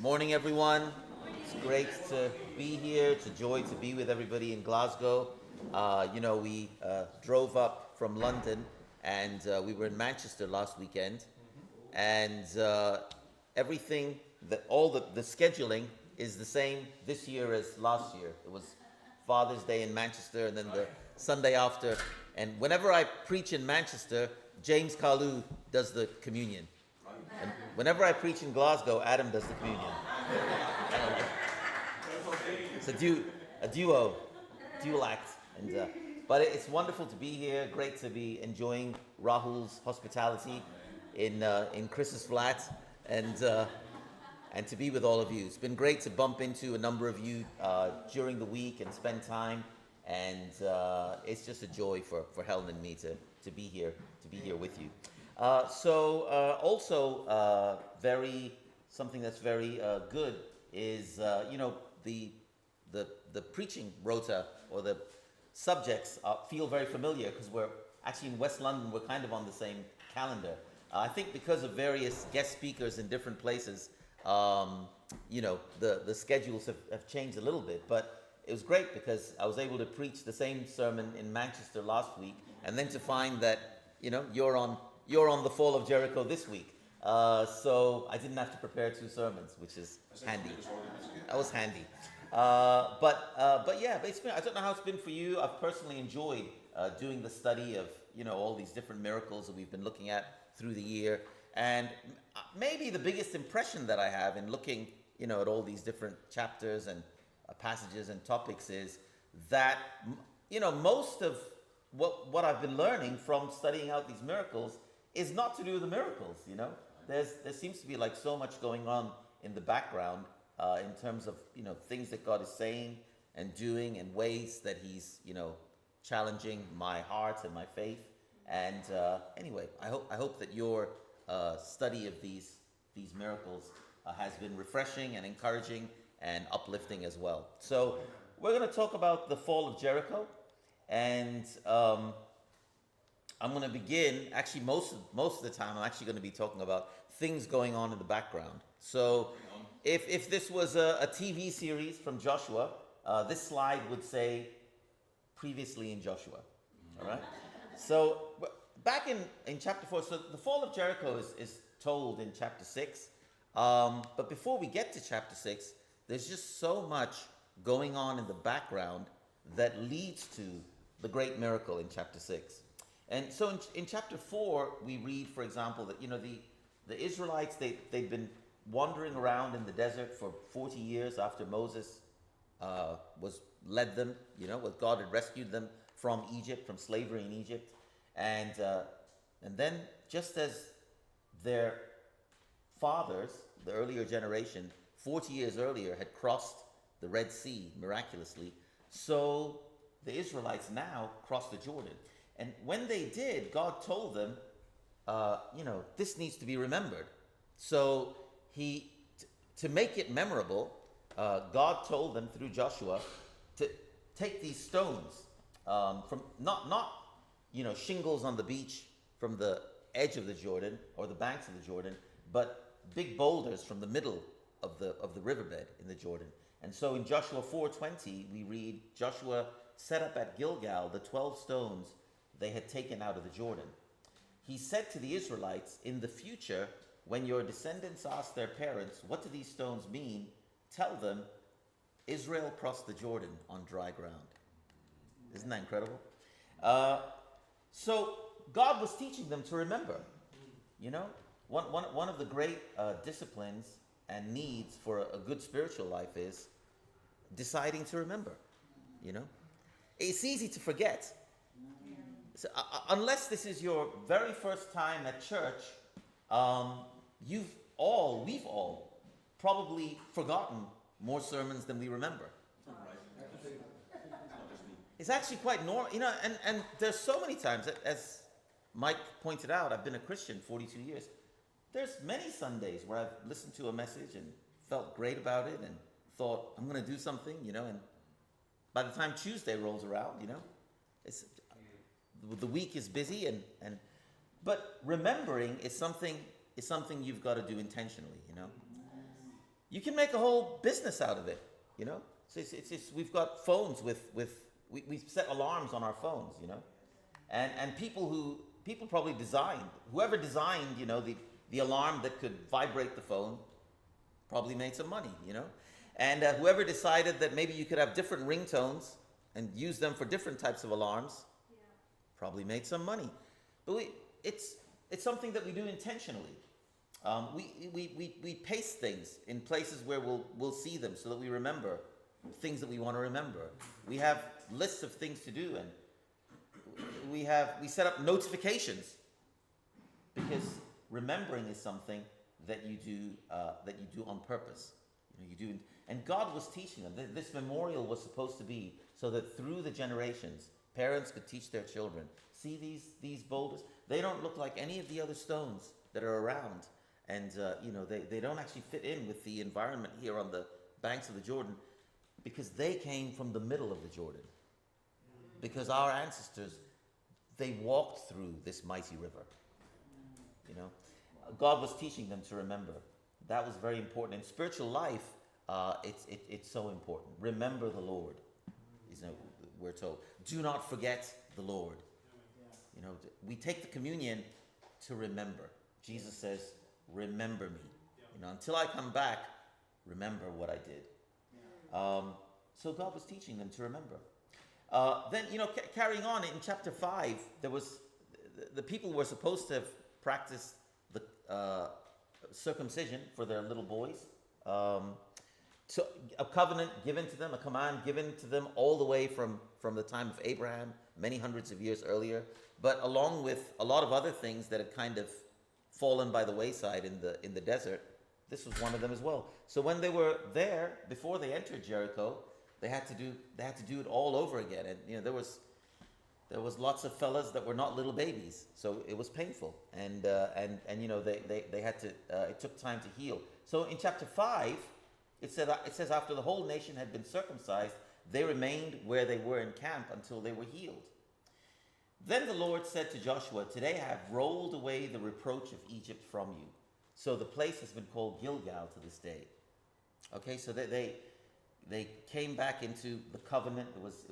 Morning, everyone. It's great to be here. It's a joy to be with everybody in Glasgow. We drove up from London and we were in Manchester last weekend. And everything, all the scheduling is the same this year as last year. It was Father's Day in Manchester and then the Sunday after. And whenever I preach in Manchester, James Kalu does the communion. And whenever I preach in Glasgow, Adam does the communion. It's a dual act. But it's wonderful to be here. Great to be enjoying Rahul's hospitality in Chris's flat and to be with all of you. It's been great to bump into a number of you during the week and spend time. And it's just a joy for Helen and me to be here with you. Something that's very good is the preaching rota or the subjects feel very familiar because we're actually in West London. We're kind of on the same calendar. I think because of various guest speakers in different places, the schedules have changed a little bit. But it was great because I was able to preach the same sermon in Manchester last week, and then to find that you're on the Fall of Jericho this week. So I didn't have to prepare two sermons, which is handy. That was handy. But yeah, basically, I don't know how it's been for you. I've personally enjoyed doing the study of all these different miracles that we've been looking at through the year. And maybe the biggest impression that I have in looking at all these different chapters and passages and topics is that most of what I've been learning from studying out these miracles is not to do with the miracles. There seems to be like so much going on in the background in terms of things that God is saying and doing and ways that He's challenging my heart and my faith. And anyway, I hope that your study of these miracles has been refreshing and encouraging and uplifting as well. So we're going to talk about the Fall of Jericho, and I'm going to begin. Actually, most of the time, I'm actually going to be talking about things going on in the background. So if this was a TV series from Joshua, this slide would say previously in Joshua. All right. So back in chapter 4, so the Fall of Jericho is told in chapter 6. But before we get to chapter 6, there's just so much going on in the background that leads to the great miracle in chapter 6. And so in chapter 4, we read, for example, that the Israelites, they'd been wandering around in the desert for 40 years after Moses led them, what God had rescued them from Egypt, from slavery in Egypt. And then just as their fathers, the earlier generation, 40 years earlier had crossed the Red Sea miraculously, so the Israelites now crossed the Jordan. And when they did, God told them, this needs to be remembered. So to make it memorable, God told them through Joshua to take these stones from not shingles on the beach from the edge of the Jordan or the banks of the Jordan, but big boulders from the middle of the riverbed in the Jordan. And so in Joshua 4:20, we read, Joshua set up at Gilgal the 12 stones they had taken out of the Jordan. He said to the Israelites, in the future, when your descendants ask their parents, what do these stones mean? Tell them, Israel crossed the Jordan on dry ground. Isn't that incredible? So God was teaching them to remember. One of the great disciplines and needs for a good spiritual life is deciding to remember. It's easy to forget. So, unless this is your very first time at church, we've all probably forgotten more sermons than we remember. It's actually quite normal, and there's so many times, as Mike pointed out, I've been a Christian 42 years. There's many Sundays where I've listened to a message and felt great about it and thought, I'm going to do something, and by the time Tuesday rolls around, the week is busy, but remembering is something you've got to do intentionally. You can make a whole business out of it, you know. So we've got phones we've set alarms on our phones, you know, and people probably whoever designed, you know, the alarm that could vibrate the phone probably made some money, you know, and whoever decided that maybe you could have different ringtones and use them for different types of alarms probably made some money. But it's something that we do intentionally. We paste things in places where we'll see them so that we remember things that we want to remember. We have lists of things to do, and we set up notifications because remembering is something that you do on purpose. You know, you do, and God was teaching them. This memorial was supposed to be so that through the generations, parents could teach their children. See these boulders? They don't look like any of the other stones that are around. And, you know, they don't actually fit in with the environment here on the banks of the Jordan because they came from the middle of the Jordan. Because our ancestors, they walked through this mighty river. You know, God was teaching them to remember. That was very important. In spiritual life, it's so important. Remember the Lord, we're told. Do not forget the Lord. You know, we take the communion to remember. Jesus says, remember me. You know, until I come back, remember what I did. So God was teaching them to remember. Then, you know, carrying on in chapter 5, there was the people were supposed to have practiced the circumcision for their little boys. So a covenant given to them, a command given to them all the way from the time of Abraham, many hundreds of years earlier, but along with a lot of other things that had kind of fallen by the wayside in the desert, this was one of them as well. So when they were there, before they entered Jericho, they had to do it all over again. And you know, there was lots of fellas that were not little babies, so it was painful. And you know, they had to. It took time to heal. So in chapter 5, it says after the whole nation had been circumcised, they remained where they were in camp until they were healed. Then the Lord said to Joshua, "Today I have rolled away the reproach of Egypt from you." So the place has been called Gilgal to this day. Okay, so they came back into the covenant. It was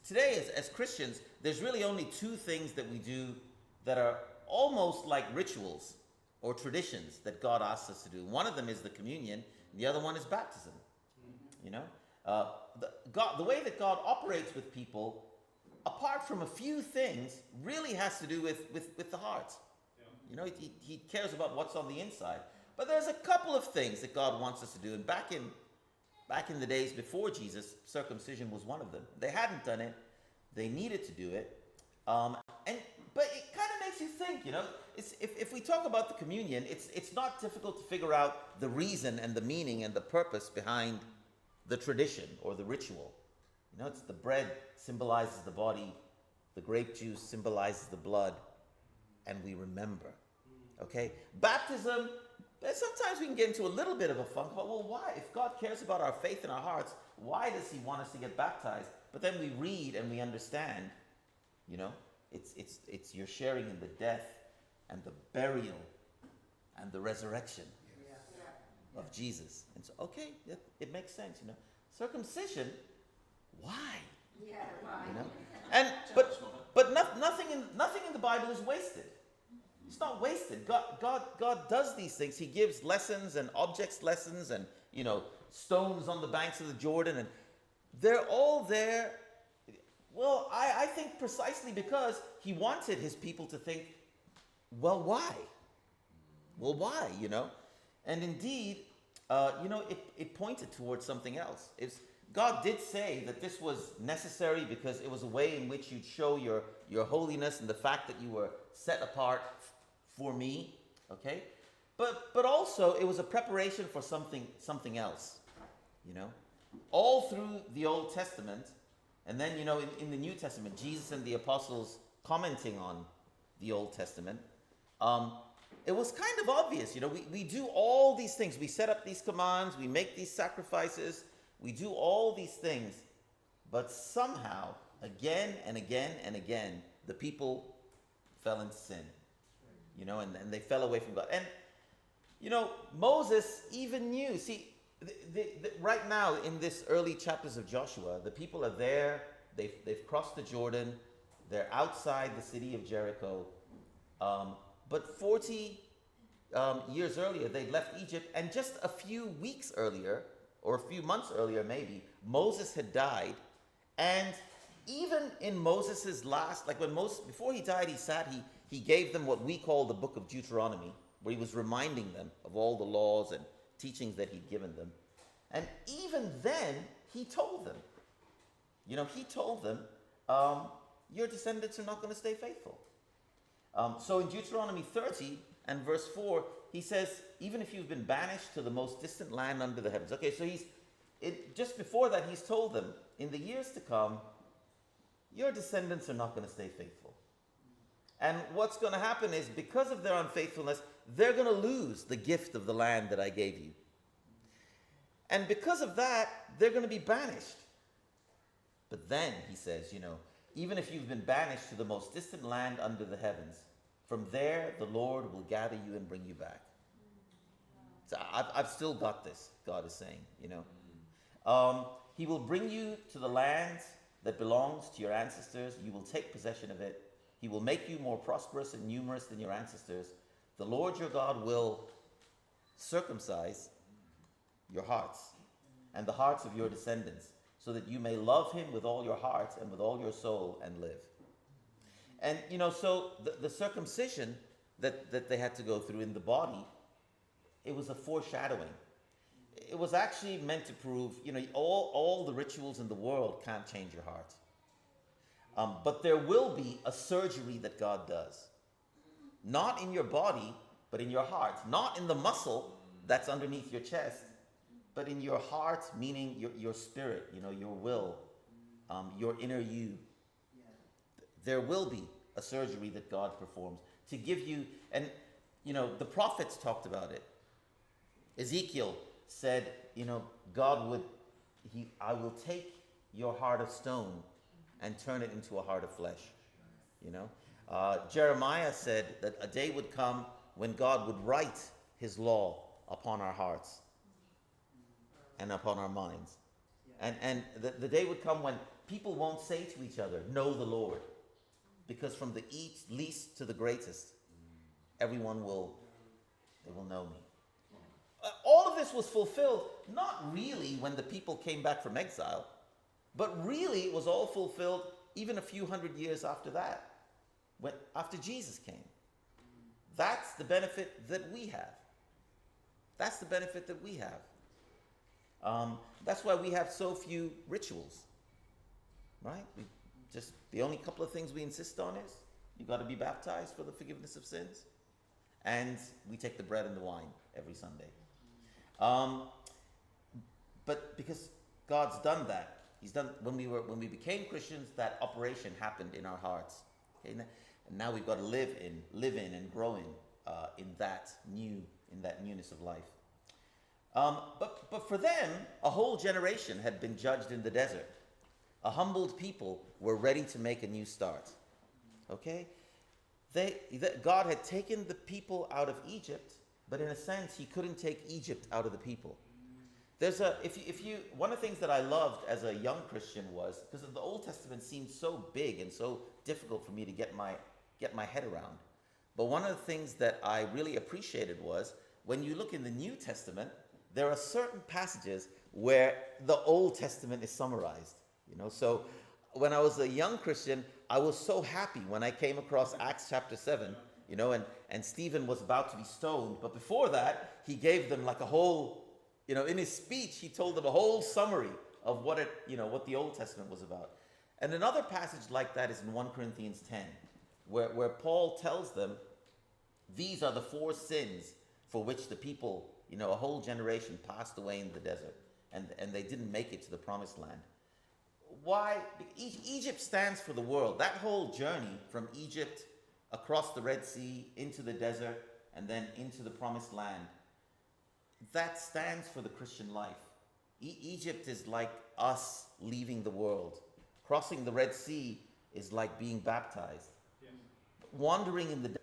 today as Christians, there's really only two things that we do that are almost like rituals or traditions that God asks us to do. One of them is the communion, and the other one is baptism. You know, the way that God operates with people, apart from a few things, really has to do with the heart. You know, he cares about what's on the inside. But there's a couple of things that God wants us to do. And back in the days before Jesus, circumcision was one of them. They hadn't done it. They needed to do it. But it kind of makes you think, you know, if we talk about the communion, it's not difficult to figure out the reason and the meaning and the purpose behind the tradition or the ritual. You know, it's the bread symbolizes the body, the grape juice symbolizes the blood, and we remember. Okay? Baptism, sometimes we can get into a little bit of a funk about, well, why? If God cares about our faith in our hearts, why does he want us to get baptized? But then we read and we understand, you know, it's you're sharing in the death and the burial and the resurrection of Jesus. And so, okay, it makes sense, you know. Circumcision, why? Yeah, why? You know? And but nothing in the Bible is wasted. It's not wasted. God does these things. He gives lessons and objects lessons and, you know, stones on the banks of the Jordan, and they're all there. Well, I think precisely because he wanted his people to think, well, why? Well, why, you know? And indeed, you know, it pointed towards something else. God did say that this was necessary because it was a way in which you'd show your holiness and the fact that you were set apart for me, okay? But also it was a preparation for something else, you know? All through the Old Testament, and then, you know, in the New Testament, Jesus and the apostles commenting on the Old Testament, it was kind of obvious, you know, we do all these things. We set up these commands, we make these sacrifices, we do all these things, but somehow, again and again and again, the people fell into sin, you know, and they fell away from God. And You know, Moses even knew. See, right now in this early chapters of Joshua, the people are there. They've crossed the Jordan. They're outside the city of Jericho. But 40 years earlier, they left Egypt. And just a few weeks earlier, or a few months earlier maybe, Moses had died. And even in Moses' last, like when Moses, before he died, he gave them what we call the book of Deuteronomy, where he was reminding them of all the laws and teachings that he'd given them. And even then, he told them, your descendants are not going to stay faithful. So in Deuteronomy 30 and verse 4, he says, even if you've been banished to the most distant land under the heavens. Okay, so just before that, he's told them, in the years to come, your descendants are not going to stay faithful. And what's going to happen is, because of their unfaithfulness, they're going to lose the gift of the land that I gave you. And because of that, they're going to be banished. But then, he says, even if you've been banished to the most distant land under the heavens, from there the Lord will gather you and bring you back. So I've still got this, God is saying, He will bring you to the land that belongs to your ancestors. You will take possession of it. He will make you more prosperous and numerous than your ancestors. The Lord your God will circumcise your hearts and the hearts of your descendants, so that you may love him with all your heart and with all your soul and live. And, so the circumcision that they had to go through in the body, it was a foreshadowing. It was actually meant to prove, all the rituals in the world can't change your heart. But there will be a surgery that God does. Not in your body, but in your heart. Not in the muscle that's underneath your chest, but in your heart, meaning your spirit, your will, your inner you. There will be a surgery that God performs to give you, and the prophets talked about it. Ezekiel said, God I will take your heart of stone and turn it into a heart of flesh. Jeremiah said that a day would come when God would write his law upon our hearts and upon our minds. And the day would come when people won't say to each other, know the Lord. Because from the least to the greatest, everyone will know me. All of this was fulfilled, not really when the people came back from exile, but really it was all fulfilled even a few hundred years after that, after Jesus came. That's the benefit that we have. That's the benefit that we have. That's why we have so few rituals, right? The only couple of things we insist on is you got to be baptized for the forgiveness of sins, and we take the bread and the wine every Sunday. But because God's done that, He's done when we became Christians, that operation happened in our hearts. Okay? And now we've got to live in and grow in that newness of life. But for them, a whole generation had been judged in the desert. A humbled people were ready to make a new start. Okay? God had taken the people out of Egypt, but in a sense, he couldn't take Egypt out of the people. One of the things that I loved as a young Christian was, because the Old Testament seemed so big and so difficult for me to get my head around. But one of the things that I really appreciated was, when you look in the New Testament, there are certain passages where the Old Testament is summarized. So when I was a young Christian, I was so happy when I came across Acts chapter 7, and Stephen was about to be stoned. But before that, he gave them like a whole, in his speech, he told them a whole summary of what the Old Testament was about. And another passage like that is in 1 Corinthians 10, where Paul tells them, these are the 4 sins for which the people, a whole generation passed away in the desert, and they didn't make it to the promised land. Why? Egypt stands for the world. That whole journey from Egypt across the Red Sea into the desert and then into the promised land, that stands for the Christian life. Egypt is like us leaving the world. Crossing the Red Sea is like being baptized. Yes. Wandering in the desert,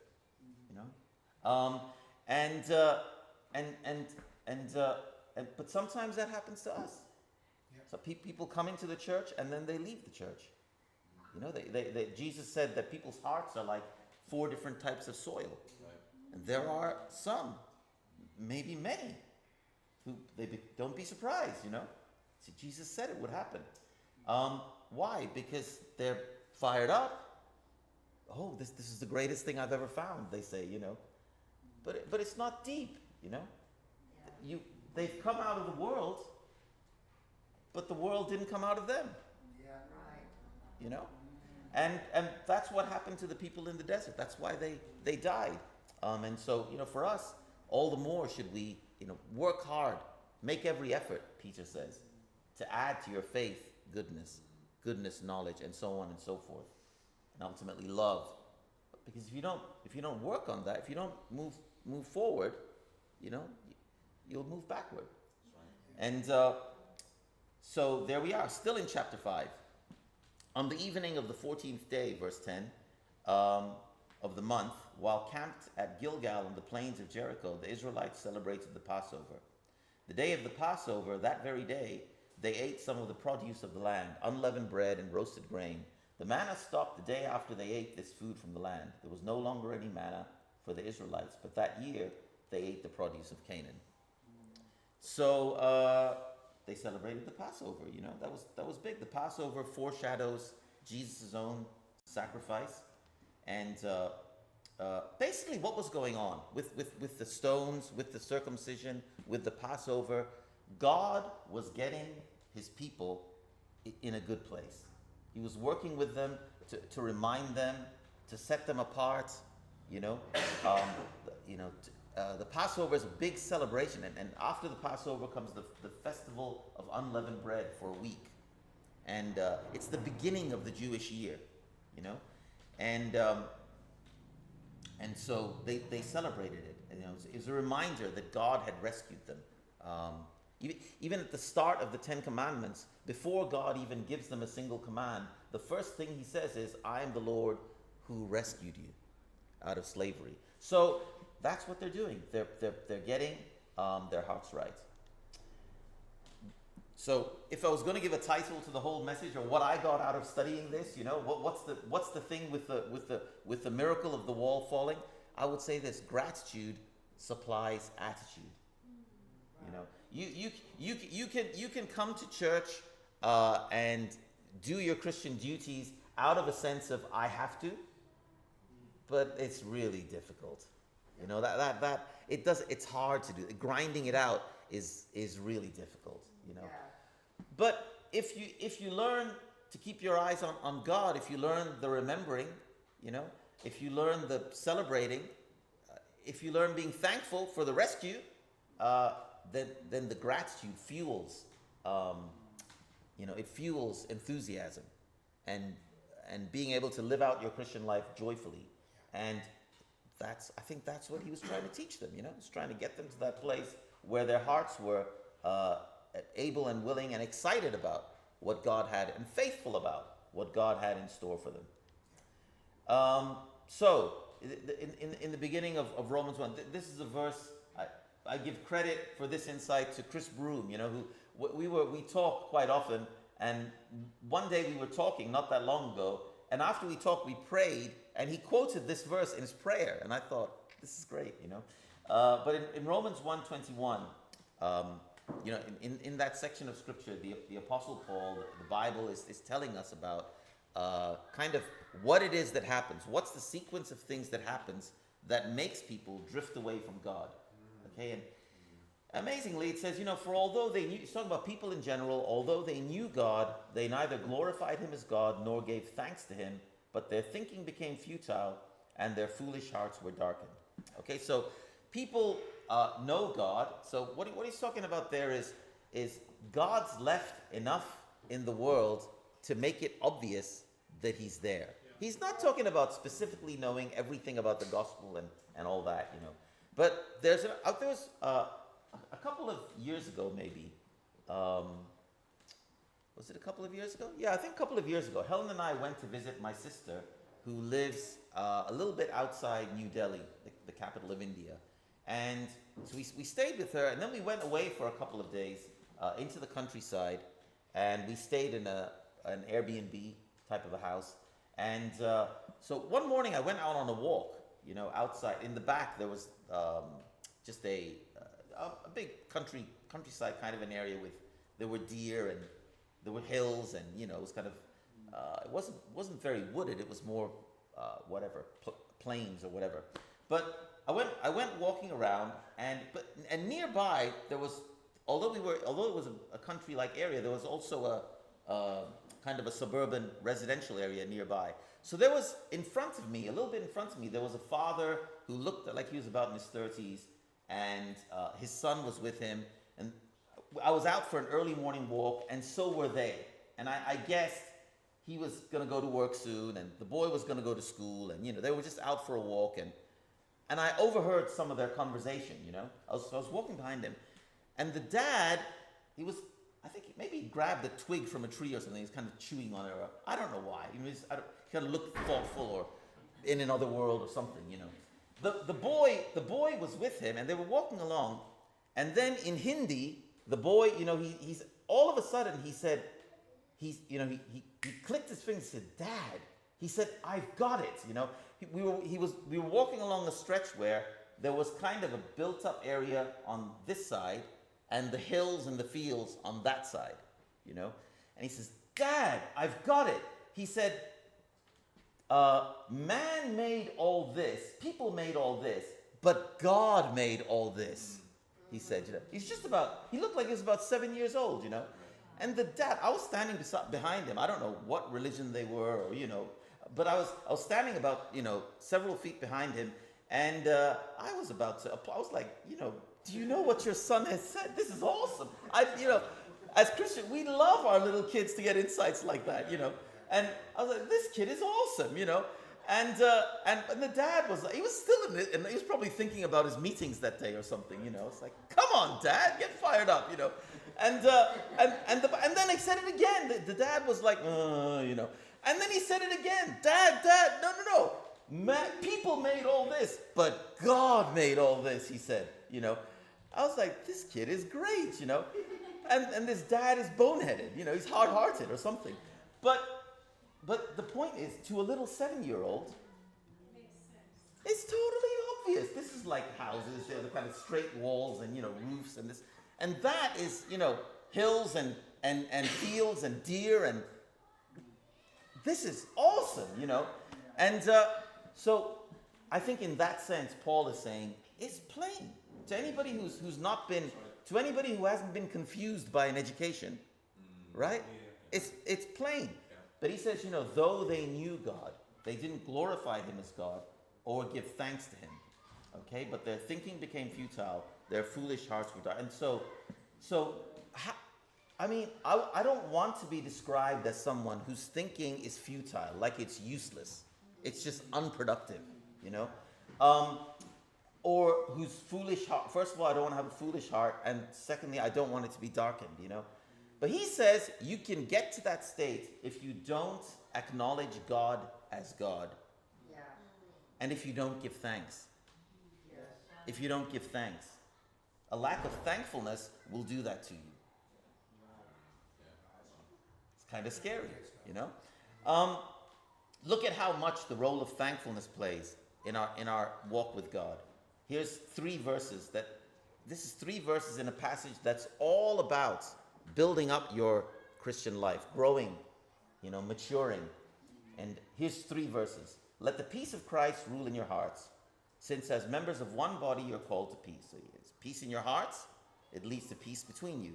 But sometimes that happens to us. So people come into the church and then they leave the church. You know, Jesus said that people's hearts are like 4 different types of soil. And there are some, maybe many, who don't be surprised, you know. See, Jesus said it would happen. Why? Because they're fired up. Oh, this is the greatest thing I've ever found, they say, you know. But it's not deep, you know. They've come out of the world, but the world didn't come out of them. Yeah, right. You know? And that's what happened to the people in the desert. That's why they died. And so, you know, for us, all the more should we, you know, work hard, make every effort, Peter says, to add to your faith goodness, knowledge, and so on and so forth, and ultimately love. Because if you don't work on that, if you don't move forward, you know, you'll move backward. And so there we are, still in chapter 5. On the evening of the 14th day, verse 10, of the month, while camped at Gilgal in the plains of Jericho, the Israelites celebrated the Passover. The day of the Passover, that very day, they ate some of the produce of the land, unleavened bread and roasted grain. The manna stopped the day after they ate this food from the land. There was no longer any manna for the Israelites, but that year they ate the produce of Canaan. So they celebrated the Passover. You know, that was big. The Passover foreshadows Jesus' own sacrifice, and basically what was going on with the stones, with the circumcision, with the Passover. God was getting his people in a good place. He was working with them to remind them, to set them apart. You know, the Passover is a big celebration, and after the Passover comes the festival of unleavened bread for a week, and it's the beginning of the Jewish year, you know, and so they celebrated it. And, you know, it was a reminder that God had rescued them. Even at the start of the 10 Commandments, before God even gives them a single command, the first thing he says is, I am the Lord who rescued you out of slavery. So that's what they're doing. They're getting their hearts right. So if I was going to give a title to the whole message, or what I got out of studying this, you know, what's the thing with the miracle of the wall falling? I would say this: gratitude supplies attitude. You know, you can come to church and do your Christian duties out of a sense of I have to, but it's really difficult. You know, that it's hard to do. Grinding it out is really difficult, you know. Yeah. But if you learn to keep your eyes on God, if you learn the remembering, you know, if you learn the celebrating, if you learn being thankful for the rescue, then the gratitude fuels, you know, it fuels enthusiasm and being able to live out your Christian life joyfully. And I think that's what he was trying to teach them, you know. He's trying to get them to that place where their hearts were able and willing and excited about what God had, and faithful about what God had in store for them. So, in the beginning of Romans 1, this is a verse, I give credit for this insight to Chris Broom, you know, who we talk quite often, and one day we were talking not that long ago, and after we talked, we prayed, and he quoted this verse in his prayer, and I thought, this is great, you know. But in Romans 1:21, you know, in that section of scripture, the Apostle Paul, the Bible is telling us about kind of what it is that happens. What's the sequence of things that happens that makes people drift away from God? Okay, and amazingly, it says, you know, for although they knew, it's talking about people in general, although they knew God, they neither glorified him as God nor gave thanks to him, but their thinking became futile and their foolish hearts were darkened. Okay, so people know God. So what he's talking about there is God's left enough in the world to make it obvious that he's there. Yeah. He's not talking about specifically knowing everything about the gospel and all that, you know. But there was a couple of years ago, maybe. Was it a couple of years ago? Yeah, I think a couple of years ago. Helen and I went to visit my sister, who lives a little bit outside New Delhi, the capital of India. And so we stayed with her, and then we went away for a couple of days into the countryside, and we stayed in an Airbnb type of a house. And so one morning I went out on a walk, outside. In the back there was just a big countryside kind of an area there were deer and there were hills, and it was kind of it wasn't very wooded. It was more plains or whatever. But I went walking around, and nearby there was, although it was a country-like area, there was also a kind of a suburban residential area nearby. So there was a little bit in front of me, there was a father who looked like he was about in his 30s, and his son was with him, and I was out for an early morning walk, and so were they. And I guessed he was going to go to work soon, and the boy was going to go to school, and they were just out for a walk, and I overheard some of their conversation. I was walking behind him, and the dad, I think maybe he grabbed a twig from a tree or something. He was kind of chewing on it, or I don't know why. He kind of looked thoughtful or in another world or something. The boy was with him, and they were walking along, and then in Hindi, the boy, he's all of a sudden he said, he clicked his fingers and said, "Dad." He said, "I've got it." We were walking along a stretch where there was kind of a built-up area on this side, and the hills and the fields on that side, And he says, "Dad, I've got it." He said, "Man made all this, people made all this, but God made all this." He said, he looked like he was about 7 years old, And the dad, I was standing behind him. I don't know what religion they were, or, but I was standing about, several feet behind him, and I was like, "Do you know what your son has said? This is awesome." As Christians, we love our little kids to get insights like that, And I was like, "This kid is awesome," And the dad he was still in it, and he was probably thinking about his meetings that day or something, It's like, "Come on, Dad, get fired up," And then he said it again. The dad was like, And then he said it again. Dad, no. People made all this, but God made all this, he said, I was like, this kid is great, And this dad is boneheaded, he's hard-hearted or something. But the point is, to a little 7-year-old, it's totally obvious. This is like houses, they're the kind of straight walls and, roofs and this. And that is, hills and fields and deer, and this is awesome, And so I think in that sense, Paul is saying, it's plain. To anybody to anybody who hasn't been confused by an education, right? It's plain. But he says, though they knew God, they didn't glorify him as God or give thanks to him. Okay? But their thinking became futile. Their foolish hearts were dark. And I don't want to be described as someone whose thinking is futile, like it's useless. It's just unproductive, Or whose foolish heart. First of all, I don't want to have a foolish heart. And secondly, I don't want it to be darkened, But he says you can get to that state if you don't acknowledge God as God. Yeah. And if you don't give thanks. Yes. If you don't give thanks. A lack of thankfulness will do that to you. It's kind of scary, Look at how much the role of thankfulness plays in our walk with God. Here's 3 verses this is 3 verses in a passage that's all about building up your Christian life, growing, maturing. And here's 3 verses. Let the peace of Christ rule in your hearts, since as members of one body you're called to peace. So it's peace in your hearts, it leads to peace between you,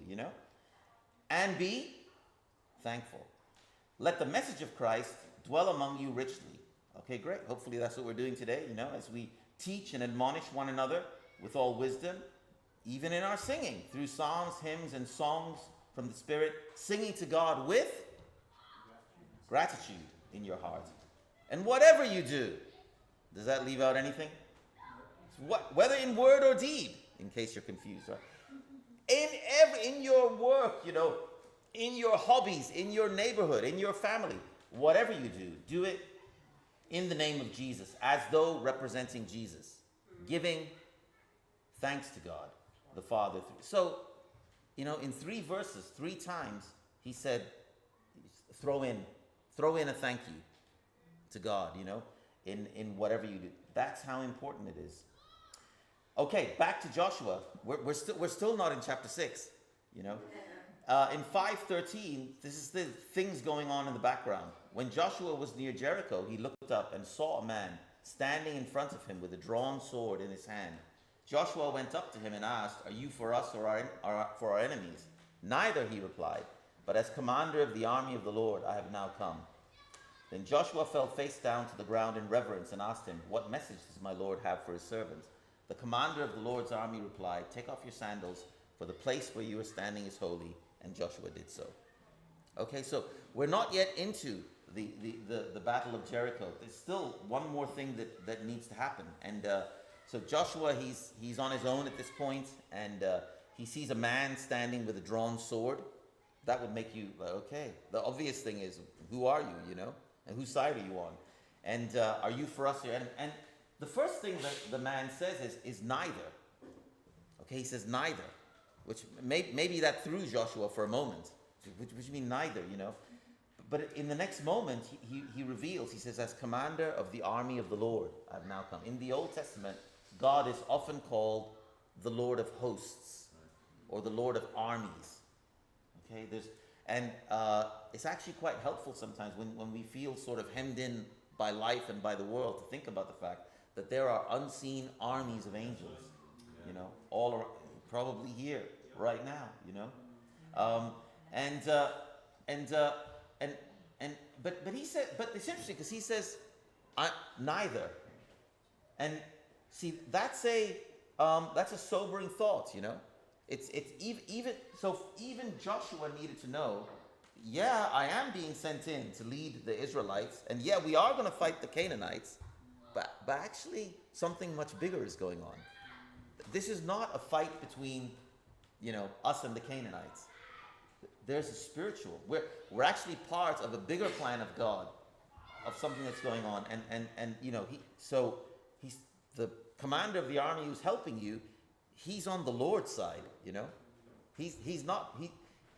And be thankful. Let the message of Christ dwell among you richly. Okay, great. Hopefully that's what we're doing today, as we teach and admonish one another with all wisdom, even in our singing, through psalms, hymns, and songs from the Spirit, singing to God with gratitude in your heart. And whatever you do, does that leave out anything? Whether in word or deed, in case you're confused, right? In your work, in your hobbies, in your neighborhood, in your family, whatever you do it in the name of Jesus, as though representing Jesus, giving thanks to God, the Father. So, in 3 verses, 3 times, he said, throw in a thank you to God, in whatever you do. That's how important it is. Okay, back to Joshua. We're still not in chapter 6, In 5:13, this is the things going on in the background. When Joshua was near Jericho, he looked up and saw a man standing in front of him with a drawn sword in his hand. Joshua went up to him and asked, "Are you for us or for our enemies?" "Neither," he replied, "but as commander of the army of the Lord, I have now come." Then Joshua fell face down to the ground in reverence and asked him, "What message does my Lord have for his servant?" The commander of the Lord's army replied, "Take off your sandals, for the place where you are standing is holy." And Joshua did so. Okay, so we're not yet into the Battle of Jericho. There's still one more thing that needs to happen. And so Joshua, he's on his own at this point, and he sees a man standing with a drawn sword. That would make you, okay. The obvious thing is, who are you, And whose side are you on? And are you for us? And the first thing that the man says is neither. Okay, he says neither, which maybe that threw Joshua for a moment. Which you mean neither, But in the next moment, he reveals, he says, "As commander of the army of the Lord, I have now come." In the Old Testament, God is often called the Lord of hosts or the Lord of armies. Okay, it's actually quite helpful sometimes when we feel sort of hemmed in by life and by the world to think about the fact that there are unseen armies of angels, all around, probably here right now, But he said, but it's interesting because he says, neither. And see, that's a sobering thought, It's even Joshua needed to know, yeah, I am being sent in to lead the Israelites, and yeah, we are going to fight the Canaanites, but actually something much bigger is going on. This is not a fight between, us and the Canaanites. There's a spiritual. We're actually part of a bigger plan of God, of something that's going on, and he's the commander of the army who's helping you. He's on the Lord's side,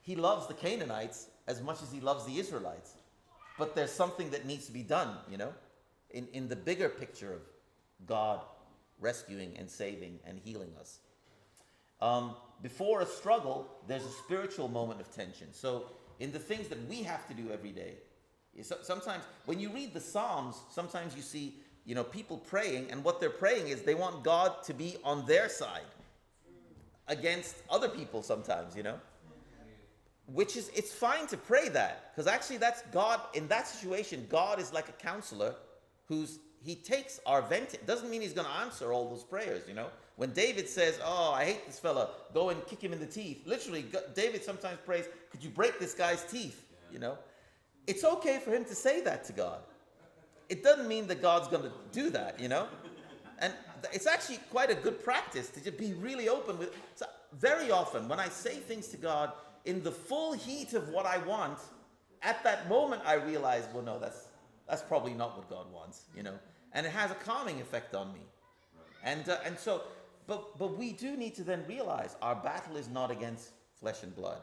He loves the Canaanites as much as he loves the Israelites, but there's something that needs to be done, in the bigger picture of God rescuing and saving and healing us. Before a struggle, there's a spiritual moment of tension. So in the things that we have to do every day, sometimes when you read the Psalms, sometimes you see, people praying, and what they're praying is they want God to be on their side against other people sometimes, Which is, it's fine to pray that, because actually that's God, in that situation, God is like a counselor he takes our venting. Doesn't mean he's going to answer all those prayers, When David says, "Oh, I hate this fella, go and kick him in the teeth," literally, David sometimes prays, "Could you break this guy's teeth?" It's okay for him to say that to God. It doesn't mean that God's going to do that, And it's actually quite a good practice to just be really open with. So very often, when I say things to God in the full heat of what I want, at that moment I realize, well, no, that's probably not what God wants, And it has a calming effect on me. And so, but we do need to then realize our battle is not against flesh and blood.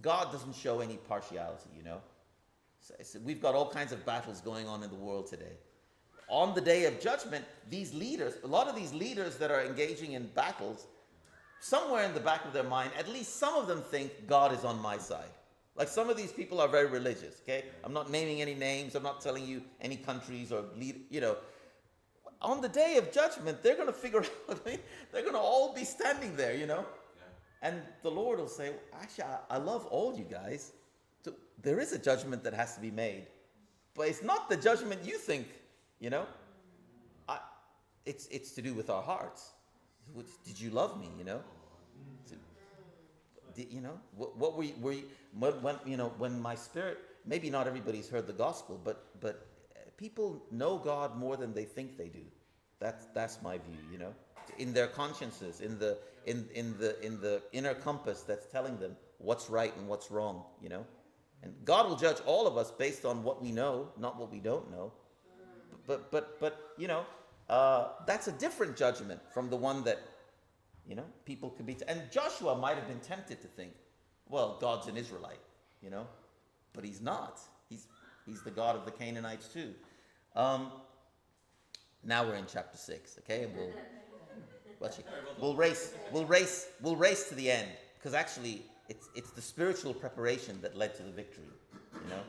God doesn't show any partiality, So we've got all kinds of battles going on in the world today. On the day of judgment, a lot of these leaders that are engaging in battles, somewhere in the back of their mind, at least some of them think God is on my side. Like some of these people are very religious, okay? I'm not naming any names. I'm not telling you any countries or On the day of judgment, they're going to figure out, they're going to all be standing there, Yeah. And the Lord will say, "Actually, I love all you guys. So there is a judgment that has to be made. But it's not the judgment you think, It's to do with our hearts. Did you love me, What were you, when my spirit, maybe not everybody's heard the gospel, but people know God more than they think they do. That's my view, In their consciences, in the inner compass that's telling them what's right and what's wrong, And God will judge all of us based on what we know, not what we don't know. But that's a different judgment from the one that You know, people could be, and Joshua might have been tempted to think, well, God's an Israelite, you know, but he's not. He's the God of the Canaanites too. Now we're in chapter 6, okay, and we'll race to the end, because actually it's the spiritual preparation that led to the victory, you know.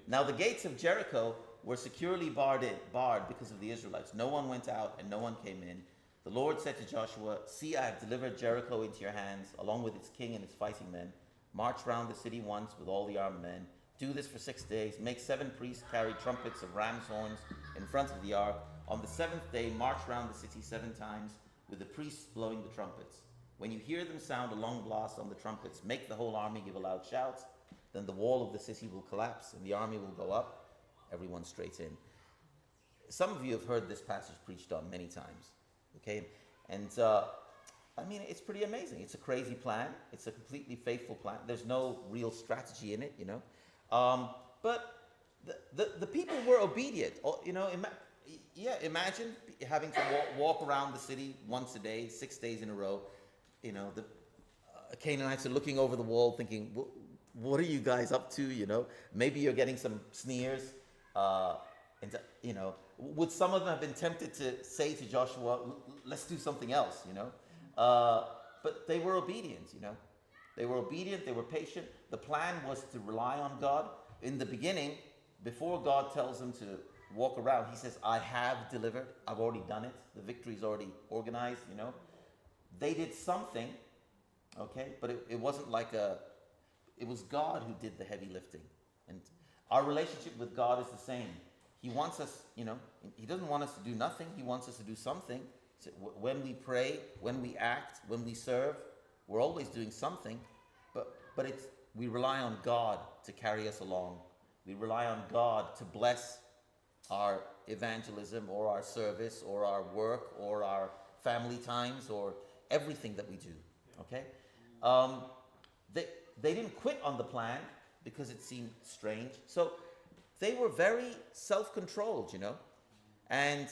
Now the gates of Jericho were securely barred because of the Israelites. No one went out and no one came in. The Lord said to Joshua, "See, I have delivered Jericho into your hands, along with its king and its fighting men. March round the city once with all the armed men. Do this for 6 days. Make 7 priests carry trumpets of ram's horns in front of the ark. On the 7th day, march round the city 7 times, with the priests blowing the trumpets. When you hear them sound a long blast on the trumpets, make the whole army give a loud shout. Then the wall of the city will collapse and the army will go up, everyone straight in." Some of you have heard this passage preached on many times, okay? And I mean, it's pretty amazing. It's a crazy plan. It's a completely faithful plan. There's no real strategy in it, you know. But the people were obedient. You know, imagine having to walk around the city once a day, 6 days in a row. You know, the Canaanites are looking over the wall thinking, what are you guys up to, you know? Maybe you're getting some sneers. And, you know, would some of them have been tempted to say to Joshua, let's do something else, you know? But they were obedient, you know? They were obedient, they were patient. The plan was to rely on God. In the beginning, before God tells them to walk around, he says, I have delivered, I've already done it. The victory's already organized, you know? They did something, okay? But it wasn't like it was God who did the heavy lifting. And our relationship with God is the same. He wants us, you know, he doesn't want us to do nothing. He wants us to do something. So when we pray, when we act, when we serve, we're always doing something. But we rely on God to carry us along. We rely on God to bless our evangelism or our service or our work or our family times or everything that we do, okay? They didn't quit on the plan because it seemed strange. So they were very self-controlled, you know, and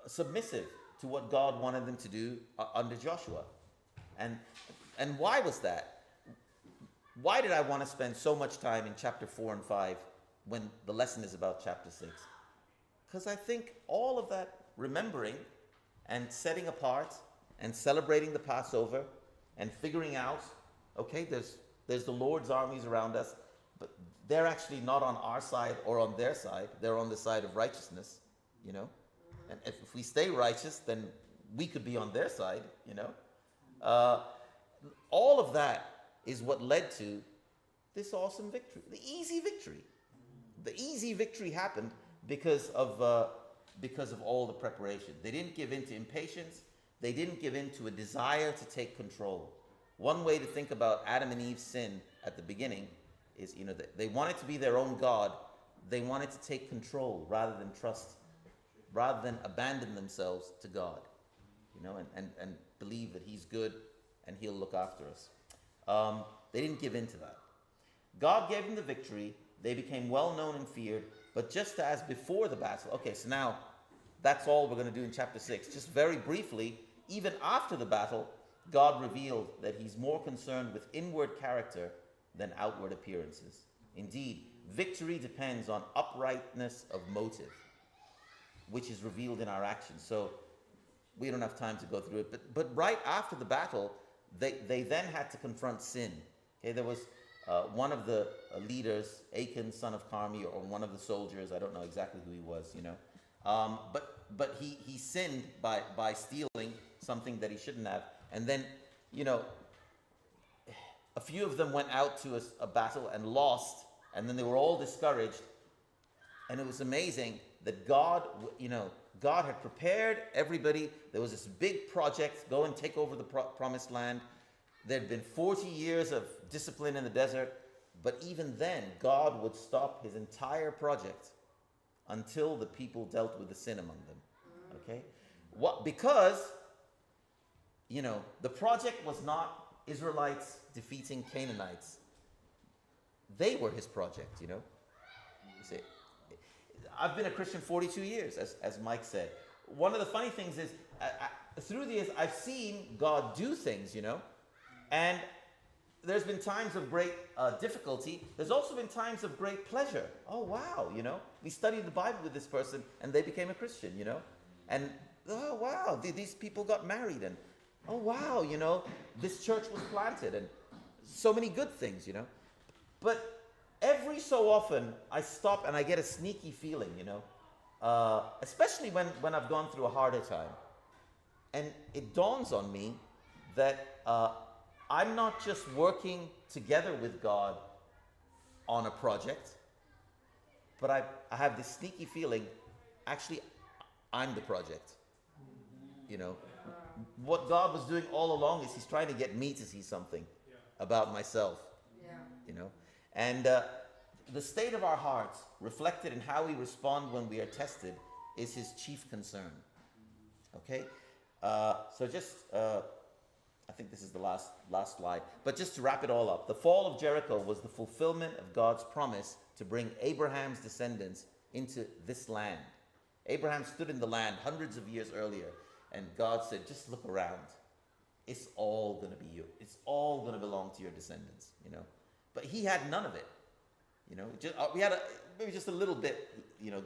submissive to what God wanted them to do under Joshua. And why was that? Why did I want to spend so much time in chapter 4 and 5 when the lesson is about chapter 6? Because I think all of that remembering and setting apart and celebrating the Passover and figuring out, okay, there's the Lord's armies around us, but they're actually not on our side or on their side. They're on the side of righteousness, you know. And if we stay righteous, then we could be on their side, you know. All of that is what led to this awesome victory, the easy victory. The easy victory happened because of all the preparation. They didn't give in to impatience. They didn't give in to a desire to take control. One way to think about Adam and Eve's sin at the beginning is, you know, they wanted to be their own God. They wanted to take control rather than trust, rather than abandon themselves to God, you know, and believe that he's good and he'll look after us. They didn't give in to that. God gave them the victory. They became well known and feared, but just as before the battle. Okay, so now that's all we're going to do in chapter 6. Just very briefly, even after the battle, God revealed that he's more concerned with inward character than outward appearances. Indeed, victory depends on uprightness of motive, which is revealed in our actions. So we don't have time to go through it, but right after the battle, they then had to confront sin. Okay, there was one of the leaders, Achan, son of Carmi, or one of the soldiers. I don't know exactly who he was, you know. But he sinned by stealing something that he shouldn't have. And then, you know, a few of them went out to a battle and lost, and then they were all discouraged. And it was amazing that God, you know, God had prepared everybody. There was this big project, go and take over the promised land. There had been 40 years of discipline in the desert, but even then, God would stop his entire project until the people dealt with the sin among them. Okay? Because, you know, the project was not Israelites defeating Canaanites. They were his project, you know. You see, I've been a Christian 42 years, as Mike said. One of the funny things is, through the years, I've seen God do things, and there's been times of great difficulty. There's also been times of great pleasure. Oh, wow, we studied the Bible with this person and they became a Christian, and oh, wow, these people got married, and oh, wow, this church was planted, and so many good things, But every so often I stop and I get a sneaky feeling, especially when I've gone through a harder time. And it dawns on me that I'm not just working together with God on a project, but I have this sneaky feeling, actually, I'm the project. What God was doing all along is he's trying to get me to see something about myself. And the state of our hearts, reflected in how we respond when we are tested, is his chief concern. Okay? So just, I think this is the last slide, but just to wrap it all up, the fall of Jericho was the fulfillment of God's promise to bring Abraham's descendants into this land. Abraham stood in the land hundreds of years earlier, and God said, just look around. It's all going to be you. It's all going to belong to your descendants, But he had none of it, we had maybe just a little bit,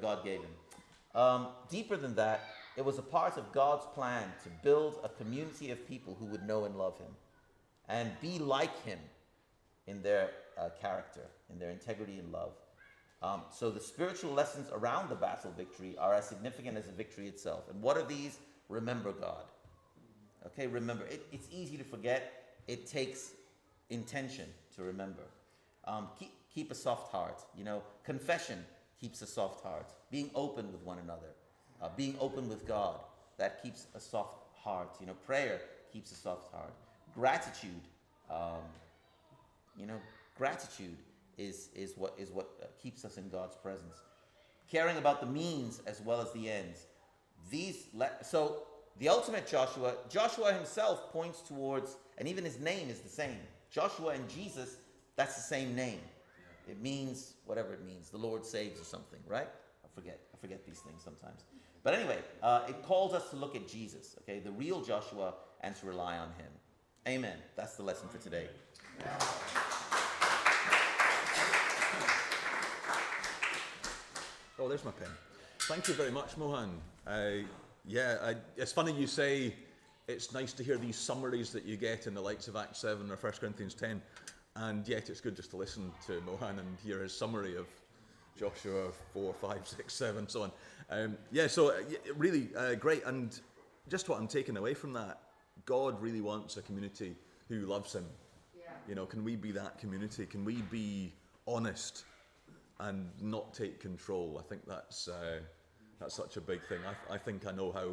God gave him. Deeper than that, it was a part of God's plan to build a community of people who would know and love him and be like him in their character, in their integrity and love. So the spiritual lessons around the battle victory are as significant as the victory itself. And what are these? Remember God. Okay, remember. It's easy to forget. It takes intention to remember. Keep a soft heart. Confession keeps a soft heart. Being open with one another. Being open with God, that keeps a soft heart. Prayer keeps a soft heart. Gratitude, gratitude is what keeps us in God's presence. Caring about the means as well as the ends. So the ultimate Joshua himself points towards, and even his name is the same. Joshua and Jesus, that's the same name. It means whatever it means. The Lord saves or something, right? I forget these things sometimes. But anyway, it calls us to look at Jesus, okay, the real Joshua, and to rely on him. Amen. That's the lesson for today. Oh, there's my pen. Thank you very much, Mohan. It's funny you say it's nice to hear these summaries that you get in the likes of Acts 7 or 1 Corinthians 10, and yet it's good just to listen to Mohan and hear his summary of Joshua 4, 5, 6, 7, so on. Really great. And just what I'm taking away from that, God really wants a community who loves him. Yeah. Can we be that community? Can we be honest and not take control? I think that's such a big thing. I think I know how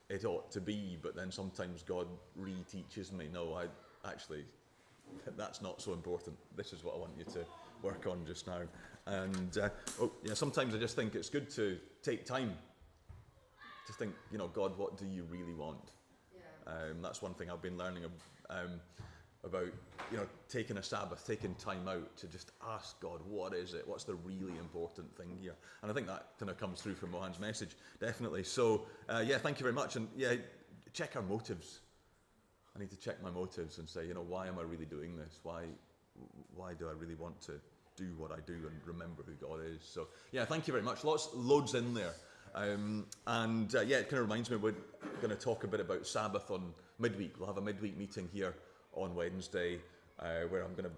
it ought to be, but then sometimes God reteaches me. No, that's not so important. This is what I want you to work on just now. And sometimes I just think it's good to take time to think, God, what do you really want? Yeah. That's one thing I've been learning about, taking a Sabbath, taking time out to just ask God, what is it? What's the really important thing here? And I think that kind of comes through from Mohan's message, definitely. So, thank you very much. And check our motives. I need to check my motives and say, why am I really doing this? Why do I really want to do what I do and remember who God is? So thank you very much. Loads in there. It kind of reminds me we're going to talk a bit about Sabbath on midweek. We'll have a midweek meeting here on Wednesday where I'm going to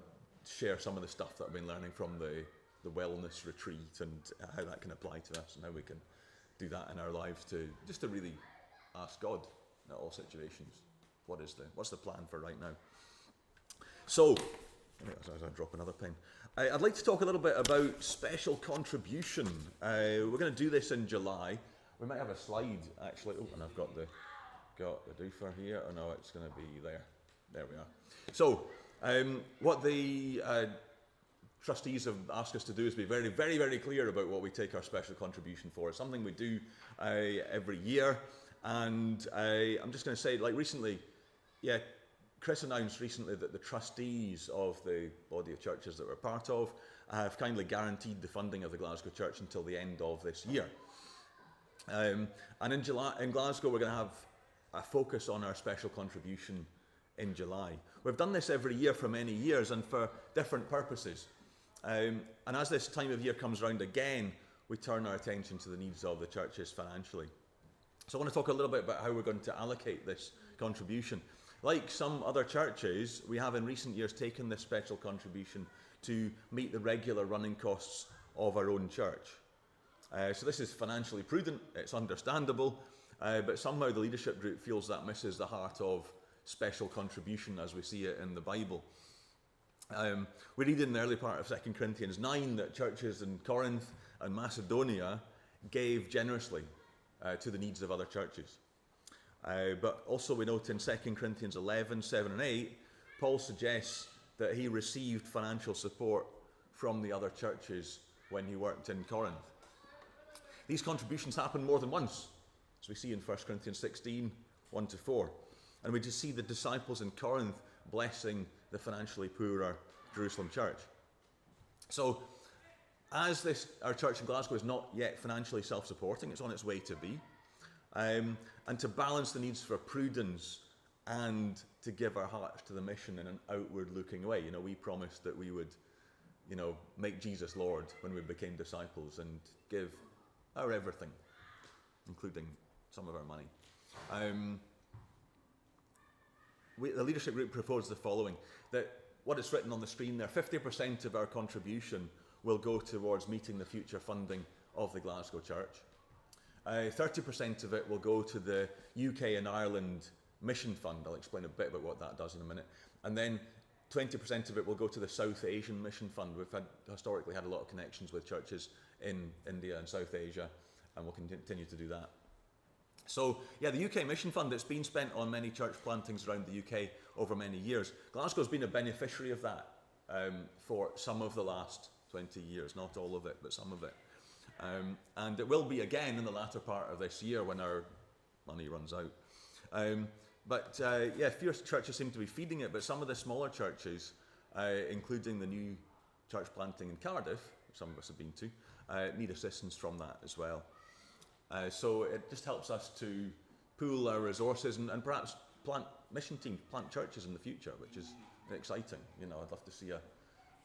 share some of the stuff that I've been learning from the wellness retreat and how that can apply to us and how we can do that in our lives to really ask God in all situations. What's the plan for right now? So, as I drop another pen, I'd like to talk a little bit about special contribution. We're going to do this in July. We might have a slide actually. Oh, and I've got the doofer here. Oh no, it's going to be there. There we are. So, what the trustees have asked us to do is be very, very, very clear about what we take our special contribution for. It's something we do every year, and I'm just going to say, like recently, Chris announced recently that the trustees of the body of churches that we're part of have kindly guaranteed the funding of the Glasgow Church until the end of this year. And in Glasgow, we're going to have a focus on our special contribution in July. We've done this every year for many years and for different purposes. And as this time of year comes around again, we turn our attention to the needs of the churches financially. So I want to talk a little bit about how we're going to allocate this contribution. Like some other churches, we have in recent years taken this special contribution to meet the regular running costs of our own church. So this is financially prudent, it's understandable, but somehow the leadership group feels that misses the heart of special contribution as we see it in the Bible. We read in the early part of 2 Corinthians 9 that churches in Corinth and Macedonia gave generously to the needs of other churches. But also we note in 2 Corinthians 11, 7 and 8, Paul suggests that he received financial support from the other churches when he worked in Corinth. These contributions happen more than once, as we see in 1 Corinthians 16, 1-4. And we just see the disciples in Corinth blessing the financially poorer Jerusalem church. So, as our church in Glasgow is not yet financially self-supporting, it's on its way to be, and to balance the needs for prudence and to give our hearts to the mission in an outward-looking way. We promised that we would, make Jesus Lord when we became disciples and give our everything, including some of our money. The leadership group proposed the following, that what is written on the screen there, 50% of our contribution will go towards meeting the future funding of the Glasgow church. 30% of it will go to the UK and Ireland Mission Fund. I'll explain a bit about what that does in a minute. And then 20% of it will go to the South Asian Mission Fund. We've historically had a lot of connections with churches in India and South Asia, and we'll continue to do that. So, the UK Mission Fund, it's been spent on many church plantings around the UK over many years. Glasgow's been a beneficiary of that for some of the last 20 years, not all of it, but some of it. And it will be again in the latter part of this year when our money runs out. Fewer churches seem to be feeding it, but some of the smaller churches, including the new church planting in Cardiff, which some of us have been to, need assistance from that as well. So it just helps us to pool our resources and perhaps plant mission teams, plant churches in the future, which is exciting. I'd love to see a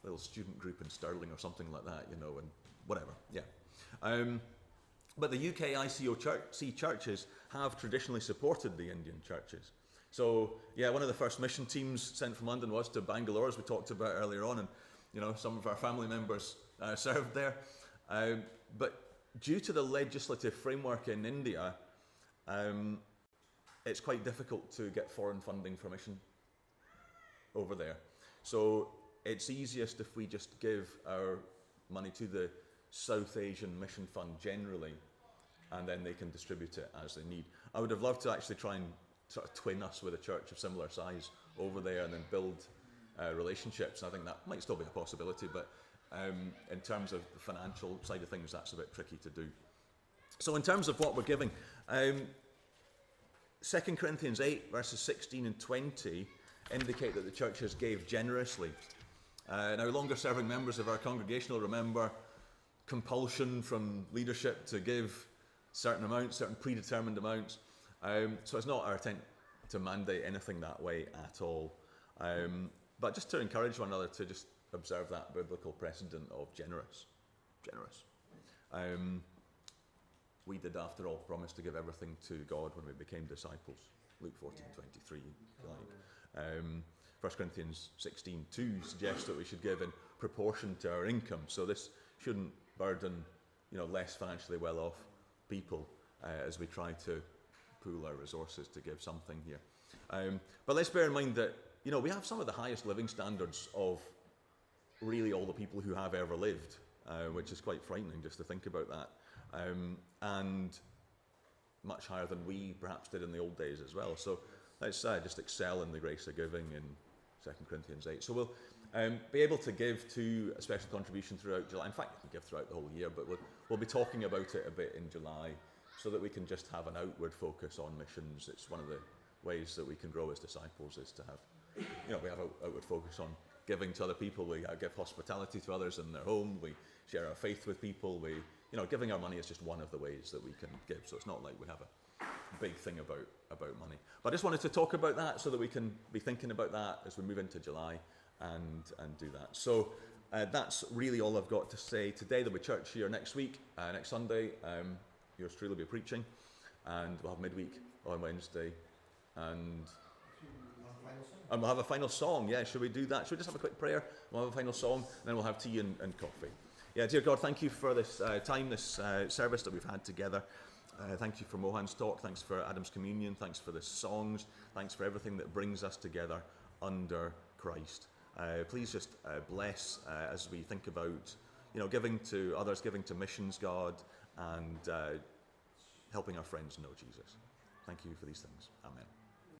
little student group in Stirling or something like that, and whatever, But the UK ICOC churches have traditionally supported the Indian churches. So, one of the first mission teams sent from London was to Bangalore, as we talked about earlier on, and, some of our family members served there. But due to the legislative framework in India, it's quite difficult to get foreign funding for mission over there. So it's easiest if we just give our money to the South Asian Mission Fund generally, and then they can distribute it as they need. I would have loved to actually try and sort of twin us with a church of similar size over there and then build relationships. I think that might still be a possibility, but in terms of the financial side of things, that's a bit tricky to do. So in terms of what we're giving, 2 Corinthians 8 verses 16 and 20 indicate that the churches gave generously. Now longer serving members of our congregation will remember compulsion from leadership to give certain amounts, certain predetermined amounts. So it's not our intent to mandate anything that way at all. But just to encourage one another to just observe that biblical precedent of generous. We did, after all, promise to give everything to God when we became disciples. Luke 14:23, if you like. 1 Corinthians 16:2 suggests that we should give in proportion to our income. So this shouldn't burden, less financially well-off people as we try to pool our resources to give something here. But let's bear in mind that, we have some of the highest living standards of really all the people who have ever lived, which is quite frightening just to think about that. And much higher than we perhaps did in the old days as well. So let's just excel in the grace of giving in 2 Corinthians 8. So we'll be able to give to a special contribution throughout July. In fact, we can give throughout the whole year, but we'll be talking about it a bit in July so that we can just have an outward focus on missions. It's one of the ways that we can grow as disciples is to have, we have an outward focus on giving to other people. We give hospitality to others in their home. We share our faith with people. Giving our money is just one of the ways that we can give. So it's not like we have a big thing about money. But I just wanted to talk about that so that we can be thinking about that as we move into July and do that. So that's really all I've got to say today. There'll be church here next week, next Sunday. Yours truly will be preaching, and we'll have midweek on Wednesday, and we'll have a final song. Yeah, should we do that? Should we just have a quick prayer? We'll have a final song, and then we'll have tea and coffee. Yeah, dear God, thank you for this time, this service that we've had together. Thank you for Mohan's talk. Thanks for Adam's communion. Thanks for the songs. Thanks for everything that brings us together under Christ. Please just bless as we think about, giving to others, giving to missions, God, and helping our friends know Jesus. Thank you for these things. Amen.